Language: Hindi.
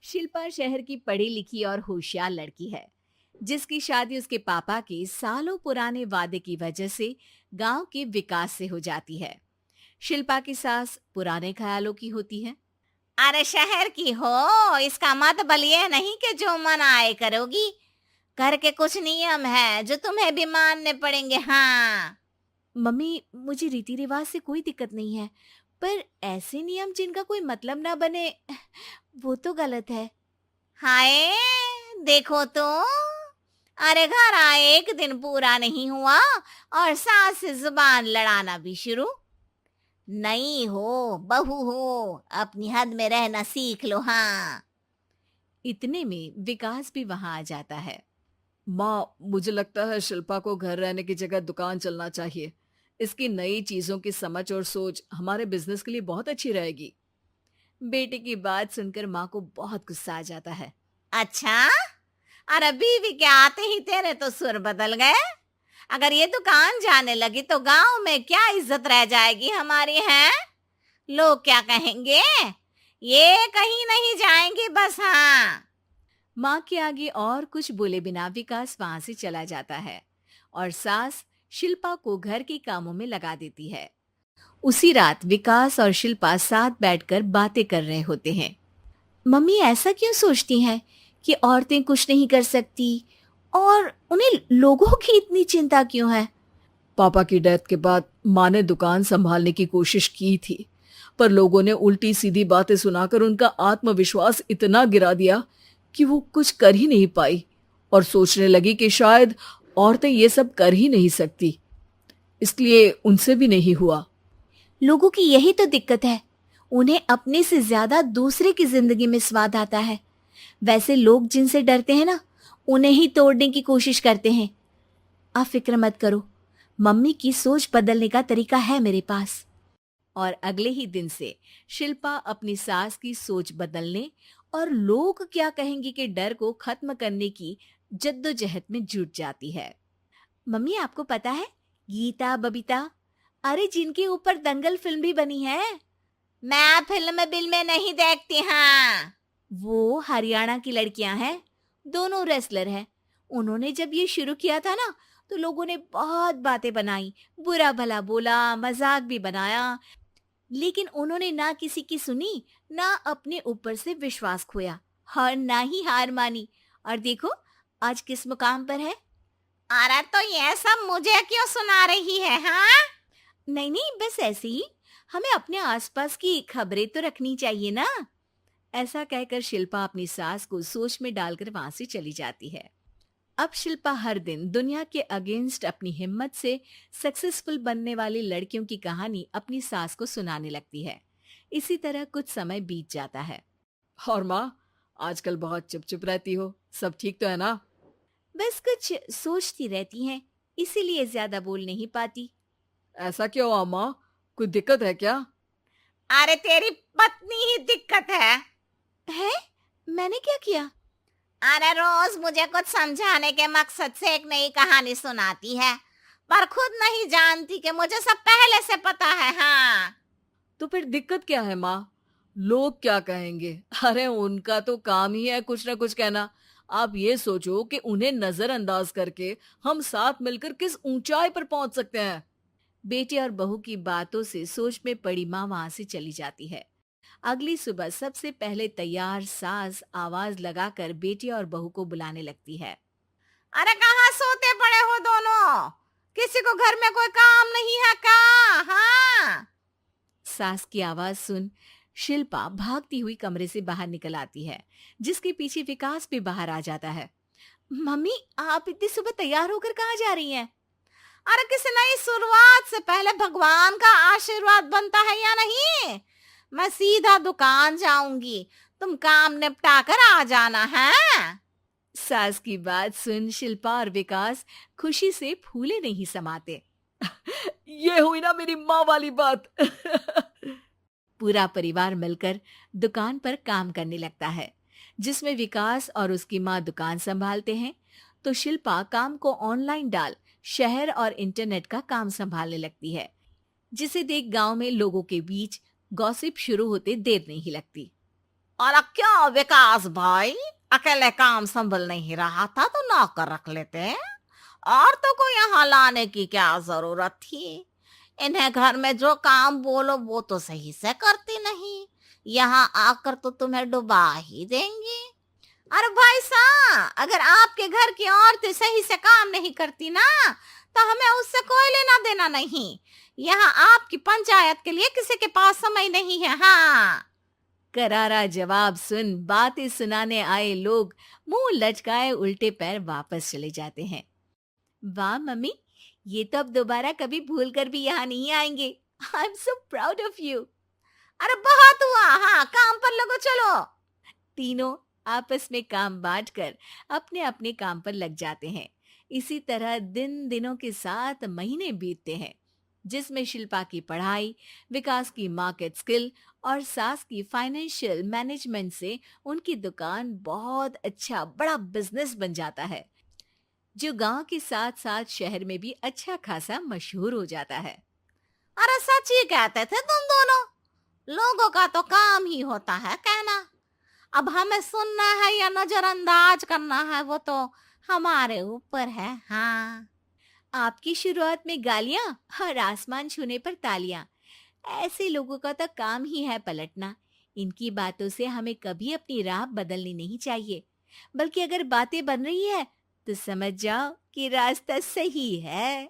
शिल्पा शहर की पढ़ी लिखी और होशियार लड़की है, जिसकी शादी उसके पापा के सालों पुराने वादे की वजह से गांव के विकास से हो जाती है। शिल्पा की सास पुराने ख्यालों की होती है। अरे शहर की हो, इसका मतलब ये नहीं कि जो मन आए करोगी। घर के कुछ नियम है जो तुम्हें भी मानने पड़ेंगे। हाँ। मम्मी, मुझे रीति रिवाज से कोई दिक्कत नहीं है, पर ऐसे नियम जिनका कोई मतलब ना बने, वो तो गलत है। हाय, देखो तो। अरे घर आए एक दिन पूरा नहीं हुआ और सास से जुबान लड़ाना भी शुरू। नई हो, बहू हो, अपनी हद में रहना सीख लो। हाँ। इतने में विकास भी वहां आ जाता है। माँ, मुझे लगता है शिल्पा को घर रहने की जगह दुकान चलना चाहिए। इसकी नई चीजों की समझ और सोच हमारे बिजनेस के लिए बहुत अच्छी रहेगी। बेटे की बात सुनकर माँ को बहुत गुस्सा आ जाता है। अच्छा, अरे बीवी के आते ही तेरे तो सुर बदल गए। अगर ये दुकान जाने लगी तो गांव में क्या इज्जत रह जाएगी हमारी है। लोग क्या कहेंगे। ये कहीं नहीं जाएंगी बस। हाँ। माँ के आगे और कुछ बोले बिना विकास वहां से चला जाता है और सास शिल्पा को घर के कामों में लगा देती है। उसी रात विकास और शिल्पा साथ बैठकर बातें कर रहे होते हैं। मम्मी ऐसा क्यों सोचती हैं कि औरतें कुछ नहीं कर सकती, और उन्हें लोगों की इतनी चिंता क्यों है? पापा की डेथ के बाद माँ ने दुकान संभालने की कोशिश की थी, पर लोगों ने उल्टी सीधी बातें सुनाकर उनका आत्मविश्वास इतना गिरा दिया कि वो कुछ कर ही नहीं पाई और सोचने लगी कि शायद औरतें ये सब कर ही नहीं सकती। इसलिए उनसे भी नहीं हुआ। लोगों की यही तो दिक्कत है, उन्हें अपने से ज्यादा दूसरे की जिंदगी में स्वाद आता है। वैसे लोग जिनसे डरते हैं ना, उन्हें ही तोड़ने की कोशिश करते हैं। आप फिक्र मत करो, मम्मी की सोच बदलने का तरीका है मेरे पास। और अगले ही दिन से शिल्पा अपनी सास की सोच बदलने और लोग क्या कहेंगे के डर को खत्म करने की जद्दोजहद में जुट जाती है। मम्मी, आपको पता है, गीता बबीता, अरे जिनके ऊपर दंगल फिल्म भी बनी है, मैं फिल्म बिल में नहीं देखती। हाँ। वो हरियाणा की लड़कियां हैं। दोनों रेसलर हैं। उन्होंने जब ये शुरू किया था ना, तो लोगों ने बहुत बातें बनाई, बुरा भला बोला, मजाक भी बनाया, लेकिन उन्होंने ना किसी की सुनी, ना अपने ऊपर से विश्वास खोया और ना ही हार मानी। और देखो, आज किस मुकाम पर है। अरे तो ये सब मुझे क्यों सुना रही है। हाँ। नहीं नहीं, बस ऐसे ही, हमें अपने आसपास की खबरें तो रखनी चाहिए ना। ऐसा कहकर शिल्पा अपनी सास को सोच में डालकर वहां से चली जाती है। अब शिल्पा हर दिन दुनिया के अगेंस्ट अपनी हिम्मत से सक्सेसफुल बनने वाली लड़कियों की कहानी अपनी सास को सुनाने लगती है। इसी तरह कुछ समय बीत जाता है। और माँ, आजकल बहुत चुप चुप रहती हो, सब ठीक तो है ना? बस कुछ सोचती रहती हैं, इसीलिए ज्यादा बोल नहीं पाती। ऐसा क्यों हुआ माँ? कोई दिक्कत है क्या? अरे तेरी पत्नी ही दिक्कत है। है? मैंने क्या किया? अरे रोज मुझे कुछ समझाने के मकसद से एक नई कहानी सुनाती है, पर खुद नहीं जानती कि मुझे सब पहले से पता है। हाँ। तो फिर दिक्कत क्या है माँ? लोग क्या कहेंगे? अरे उनका तो काम ही है कुछ ना कुछ कहना। आप ये सोचो कि उन्हें नजरअंदाज करके हम साथ मिलकर किस ऊंचाई पर पहुंच सकते हैं। बेटे और बहू की बातों से सोच में पड़ी माँ वहां से चली जाती है। अगली सुबह सबसे पहले तैयार सास आवाज लगाकर बेटे और बहू को बुलाने लगती है। अरे कहाँ सोते पड़े हो दोनों? किसी को घर में कोई काम नहीं है का? हाँ। सास की आवाज सुन शिल्पा भागती हुई कमरे से बाहर निकल आती है, जिसके पीछे विकास भी बाहर आ जाता है। मम्मी, आप इतनी सुबह तैयार होकर कहाँ जा रही हैं? अरे किसी नई शुरुआत से पहले भगवान का आशीर्वाद बनता है या नहीं? मैं सीधा दुकान जाऊंगी, तुम काम निपटा कर आ जाना है। सास की बात सुन शिल्पा और विकास खुशी से फूले नहीं समाते। ये हुई ना मेरी माँ वाली बात। पूरा परिवार मिलकर दुकान पर काम करने लगता है, जिसमें विकास और उसकी माँ दुकान संभालते हैं, तो शिल्पा काम को ऑनलाइन डाल शहर और इंटरनेट का काम संभालने लगती है, जिसे देख गांव में लोगों के बीच गॉसिप शुरू होते देर नहीं लगती। और क्या विकास भाई, अकेले काम संभल नहीं रहा था तो नौकर रख लेते। औरतों को यहाँ लाने की क्या जरूरत थी? इन्हें घर में जो काम बोलो वो तो सही से करती नहीं, यहाँ आकर तो तुम्हें डुबा ही देंगी। अरे भाई साहब, अगर आपके घर की औरतें सही से काम नहीं करती ना, तो हमें उससे कोई लेना देना नहीं। यहाँ आपकी पंचायत के लिए किसी के पास समय नहीं है। हाँ। करारा जवाब सुन बातें सुनाने आए लोग मुंह लचकाए उल्टे पैर वापस चले जाते हैं। वाह मम्मी, ये तो अब दोबारा कभी भूल कर भी यहाँ नहीं आएंगे। I am so proud of you. अरे बहुत हुआ, हाँ काम पर लगो चलो। तीनों आपस में काम बांटकर अपने अपने काम पर लग जाते हैं। इसी तरह दिनों के साथ महीने बीतते हैं, जिसमें शिल्पा की पढ़ाई, विकास की मार्केट स्किल और सास की फाइनेंशियल मैनेजमेंट से उनकी दुकान बहुत अच्छा बड़ा बिजनेस बन जाता है, जो गांव के साथ साथ शहर में भी अच्छा खासा मशहूर हो जाता है। अरे सच ही कहते थे तुम दोनों, लोगों का तो काम ही होता है कहना। अब हमें सुनना है या नजरअंदाज करना है वो तो हमारे ऊपर है। हाँ। आपकी शुरुआत में गालियां और आसमान छूने पर तालियां, ऐसे लोगों का तो काम ही है पलटना। इनकी बातों से हमें कभी अपनी राह बदलनी नहीं चाहिए, बल्कि अगर बातें बन रही है तो समझ जाओ कि रास्ता सही है।